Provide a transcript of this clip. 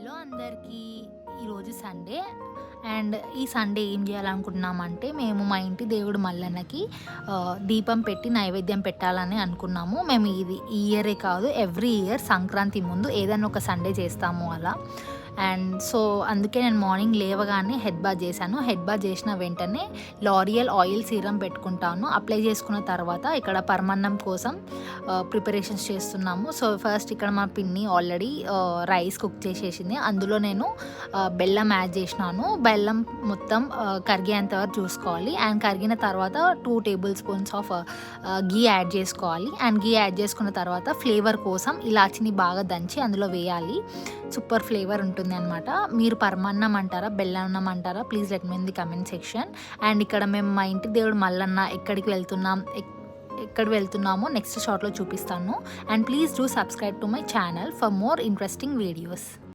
Hello అందరికీ. ఈరోజు Sunday and ఈ సండే ఏం చేయాలనుకుంటున్నామంటే మేము మా ఇంటి దేవుడు మల్లన్నకి దీపం పెట్టి నైవేద్యం పెట్టాలని అనుకున్నాము. మేము ఇది ఈ ఇయరే కాదు, ఎవ్రీ ఇయర్ సంక్రాంతి ముందు ఏదైనా ఒక సండే చేస్తాము అలా. అండ్ సో అందుకే నేను మార్నింగ్ లేవగానే హెడ్ బాత్ చేశాను. హెడ్ బాత్ చేసిన వెంటనే లారియల్ ఆయిల్ సీరం పెట్టుకుంటాను. అప్లై చేసుకున్న తర్వాత ఇక్కడ పరమాన్నం కోసం ప్రిపరేషన్స్ చేస్తున్నాము. సో ఫస్ట్ ఇక్కడ మా పిన్ని ఆల్రెడీ రైస్ కుక్ చేసేసింది. అందులో నేను బెల్లం యాడ్ చేసినాను. బెల్లం మొత్తం కరిగేంత వరకు చూసుకోవాలి. అండ్ కరిగిన తర్వాత 2 table spoons of ghee add చేసుకోవాలి. అండ్ గీ యాడ్ చేసుకున్న తర్వాత ఫ్లేవర్ కోసం ఇలాచిని బాగా దంచి అందులో వేయాలి. సూపర్ ఫ్లేవర్ ఉంటుంది అనమాట. మీరు పరమాన్నం అంటారా, బెల్లన్నం అంటారా? Please let me in the comment section. And ఇక్కడ మేము మా ఇంటి దేవుడు మల్లన్న ఎక్కడికి వెళ్తున్నామో నెక్స్ట్ షార్ట్లో చూపిస్తాను. And please do subscribe to my channel for more interesting videos.